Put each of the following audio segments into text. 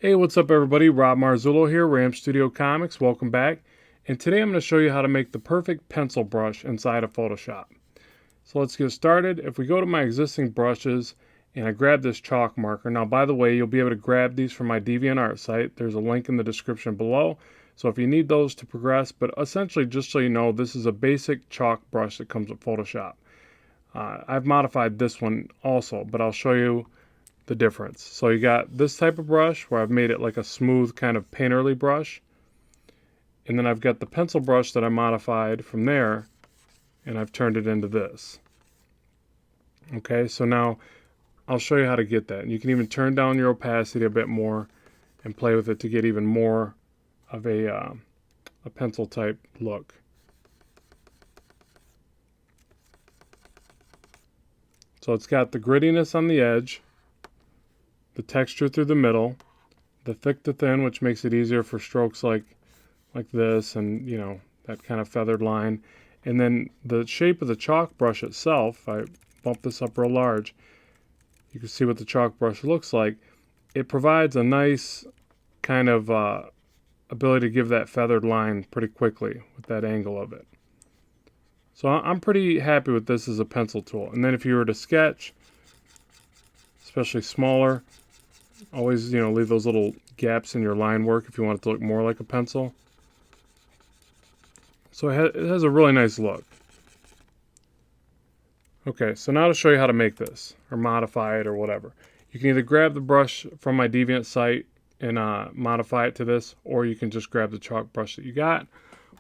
Hey, what's up everybody? Rob Marzullo here, Ram Studio Comics. Welcome back. And today I'm going to show you how to make the perfect pencil brush inside of Photoshop. So let's get started. If we go to my existing brushes and I grab this chalk marker. Now, by the way, you'll be able to grab these from my DeviantArt site. There's a link in the description below. So if you need those to progress, but essentially just so you know, this is a basic chalk brush that comes with Photoshop. I've modified this one also, but I'll show you the difference. So you got this type of brush where I've made it like a smooth kind of painterly brush, and then I've got the pencil brush that I modified from there and I've turned it into this. Okay, so now I'll show you how to get that. And you can even turn down your opacity a bit more and play with it to get even more of a pencil type look. So it's got the grittiness on the edge, the texture through the middle, the thick to thin, which makes it easier for strokes like this, and you know, that kind of feathered line. And then the shape of the chalk brush itself, I bump this up real large, you can see what the chalk brush looks like. It provides a nice kind of ability to give that feathered line pretty quickly with that angle of it. So I'm pretty happy with this as a pencil tool. And then if you were to sketch, especially smaller, always, you know, leave those little gaps in your line work if you want it to look more like a pencil. So it has a really nice look. Okay, so now to show you how to make this, or modify it, or whatever. You can either grab the brush from my Deviant site and modify it to this, or you can just grab the chalk brush that you got.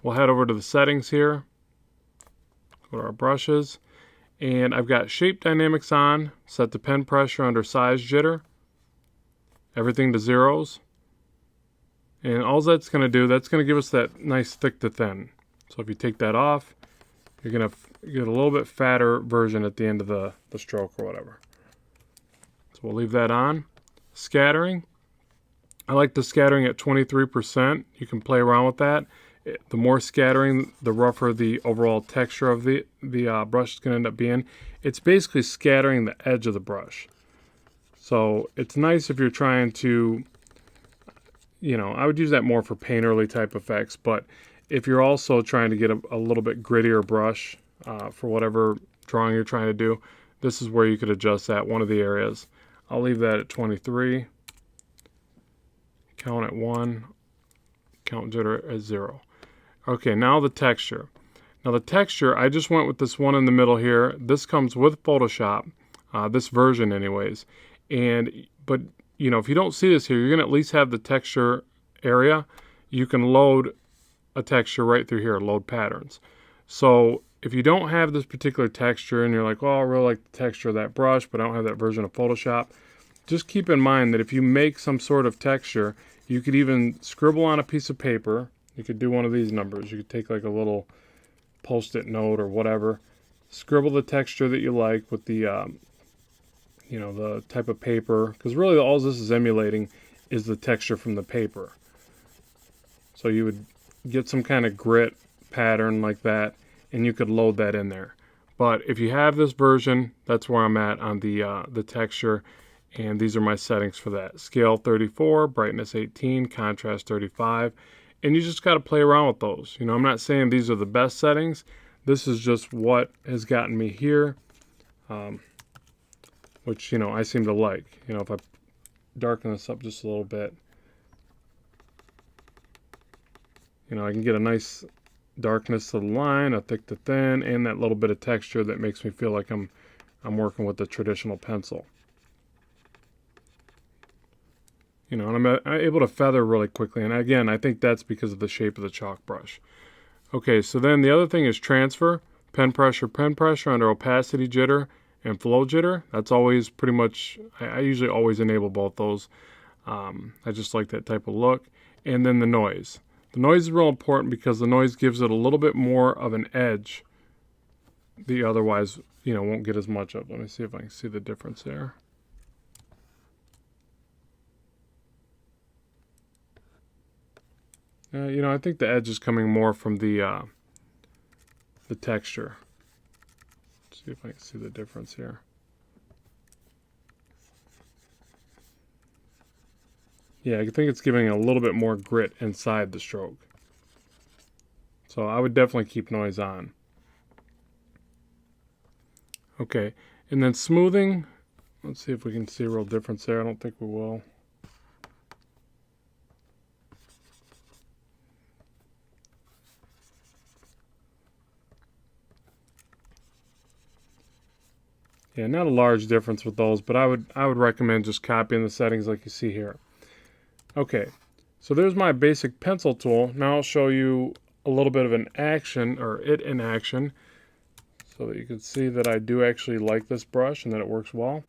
We'll head over to the settings here, go to our brushes, and I've got shape dynamics on, set the pen pressure under size jitter, everything to zeros. And all that's going to do, that's going to give us that nice thick to thin. So if you take that off, you're going to get a little bit fatter version at the end of the stroke or whatever. So we'll leave that on. Scattering. I like the scattering at 23%. You can play around with that. The more scattering, the rougher the overall texture of the brush is going to end up being. It's basically scattering the edge of the brush. So it's nice if you're trying to, you know, I would use that more for painterly type effects, but if you're also trying to get a little bit grittier brush for whatever drawing you're trying to do, this is where you could adjust that, one of the areas. I'll leave that at 23. Count at 1. Count jitter at 0. Okay, now the texture. Now the texture, I just went with this one in the middle here. This comes with Photoshop, this version anyways. But you know, if you don't see this here, you're going to at least have the texture area. You can load a texture right through here, load patterns. So if you don't have this particular texture and you're like, oh, I really like the texture of that brush, but I don't have that version of Photoshop, just keep in mind that if you make some sort of texture, you could even scribble on a piece of paper. You could do one of these numbers. You could take like a little post-it note or whatever, scribble the texture that you like with the you know, the type of paper, because really all this is emulating is the texture from the paper. So you would get some kind of grit pattern like that, and you could load that in there. But if you have this version, that's where I'm at on the texture, and these are my settings for that. Scale 34, brightness 18, contrast 35, and you just got to play around with those. You know, I'm not saying these are the best settings. This is just what has gotten me here. Which, you know, I seem to like. You know, if I darken this up just a little bit, you know, I can get a nice darkness to the line, a thick to thin, and that little bit of texture that makes me feel like I'm working with the traditional pencil. You know, and I'm able to feather really quickly. And again, I think that's because of the shape of the chalk brush. Okay, so then the other thing is transfer, pen pressure under opacity jitter, and flow jitter. That's always pretty much, I usually always enable both those. I just like that type of look. And then the noise. The noise is real important because the noise gives it a little bit more of an edge that you otherwise, you know, won't get as much of. Let me see if I can see the difference there. You know, I think the edge is coming more from the texture. See if I can see the difference here. Yeah, I think it's giving a little bit more grit inside the stroke. So I would definitely keep noise on. Okay, and then smoothing. Let's see if we can see a real difference there. I don't think we will. Yeah, not a large difference with those, but I would recommend just copying the settings like you see here. Okay, so there's my basic pencil tool. Now I'll show you a little bit of an action, or it in action, so that you can see that I do actually like this brush and that it works well.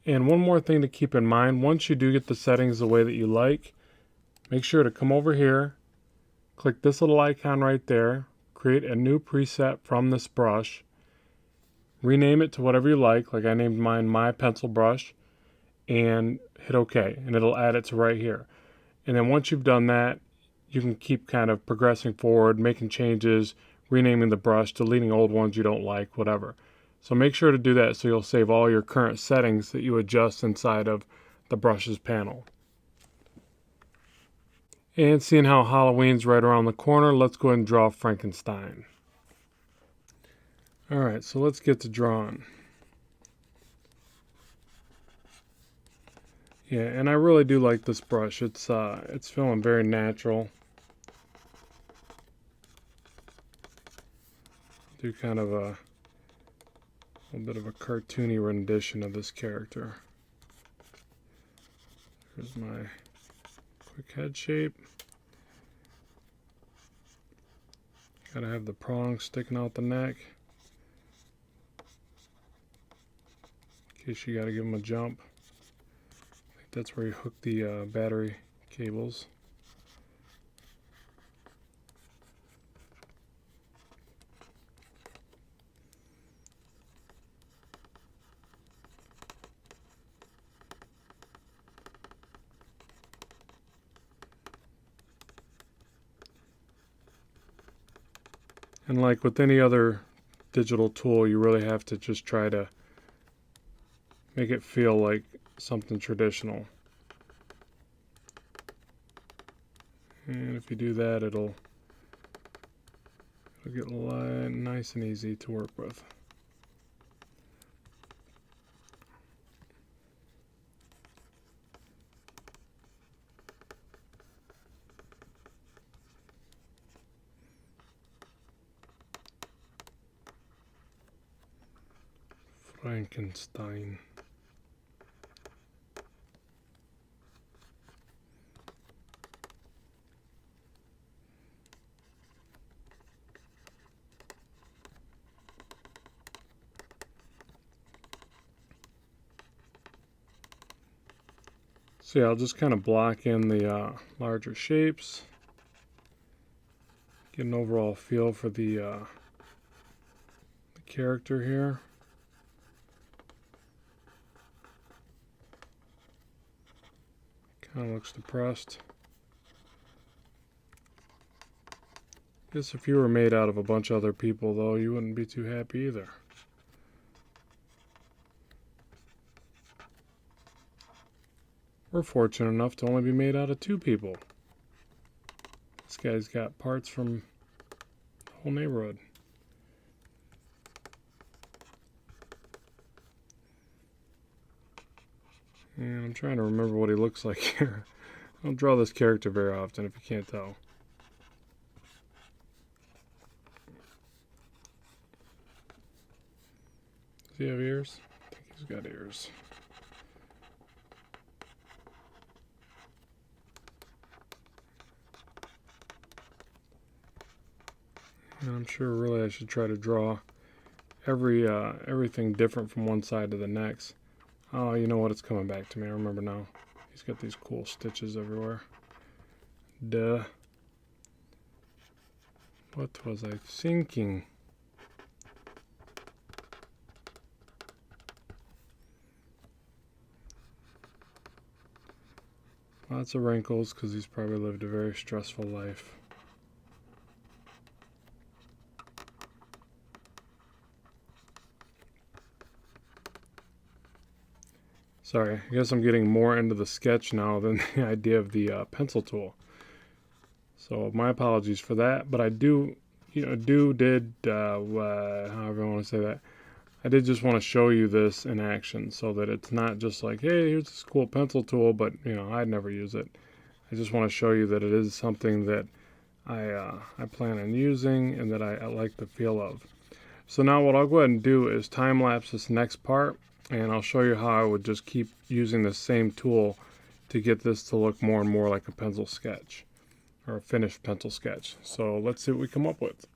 And one more thing to keep in mind, once you do get the settings the way that you like, make sure to come over here, click this little icon right there, create a new preset from this brush, rename it to whatever you like I named mine My Pencil Brush, and hit OK, and it'll add it to right here. And then once you've done that, you can keep kind of progressing forward, making changes, renaming the brush, deleting old ones you don't like, whatever. So make sure to do that so you'll save all your current settings that you adjust inside of the brushes panel. And seeing how Halloween's right around the corner, let's go ahead and draw Frankenstein. Alright, so let's get to drawing. Yeah, and I really do like this brush. It's feeling very natural. Do kind of a little bit of a cartoony rendition of this character. Here's my quick head shape. Gotta have the prongs sticking out the neck, in case you gotta give them a jump. I think that's where you hook the battery cables. And like with any other digital tool, you really have to just try to make it feel like something traditional. And if you do that, it'll get nice and easy to work with. Frankenstein. So yeah, I'll just kind of block in the larger shapes, get an overall feel for the character here. Kind of looks depressed. Guess if you were made out of a bunch of other people, though, you wouldn't be too happy either. We're fortunate enough to only be made out of 2 people. This guy's got parts from the whole neighborhood. And I'm trying to remember what he looks like here. I don't draw this character very often, if you can't tell. Does he have ears? I think he's got ears. And I'm sure really I should try to draw everything different from one side to the next. Oh, you know what? It's coming back to me. I remember now. He's got these cool stitches everywhere. Duh. What was I thinking? Lots of wrinkles because he's probably lived a very stressful life. Sorry, I guess I'm getting more into the sketch now than the idea of the pencil tool. So my apologies for that, but I did, however I want to say that, I did just want to show you this in action so that it's not just like, hey, here's this cool pencil tool, but I'd never use it. I just want to show you that it is something that I plan on using and that I like the feel of. So now what I'll go ahead and do is time lapse this next part, and I'll show you how I would just keep using the same tool to get this to look more and more like a pencil sketch, or a finished pencil sketch. So let's see what we come up with.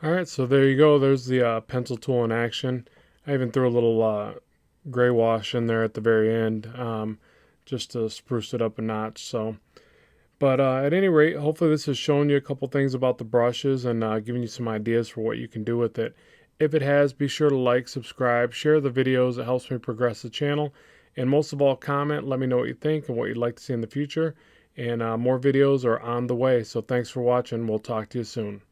Alright, so there you go. There's the pencil tool in action. I even threw a little gray wash in there at the very end, just to spruce it up a notch. But at any rate, hopefully this has shown you a couple things about the brushes and given you some ideas for what you can do with it. If it has, be sure to like, subscribe, share the videos. It helps me progress the channel. And most of all, comment. Let me know what you think and what you'd like to see in the future. And more videos are on the way. So thanks for watching. We'll talk to you soon.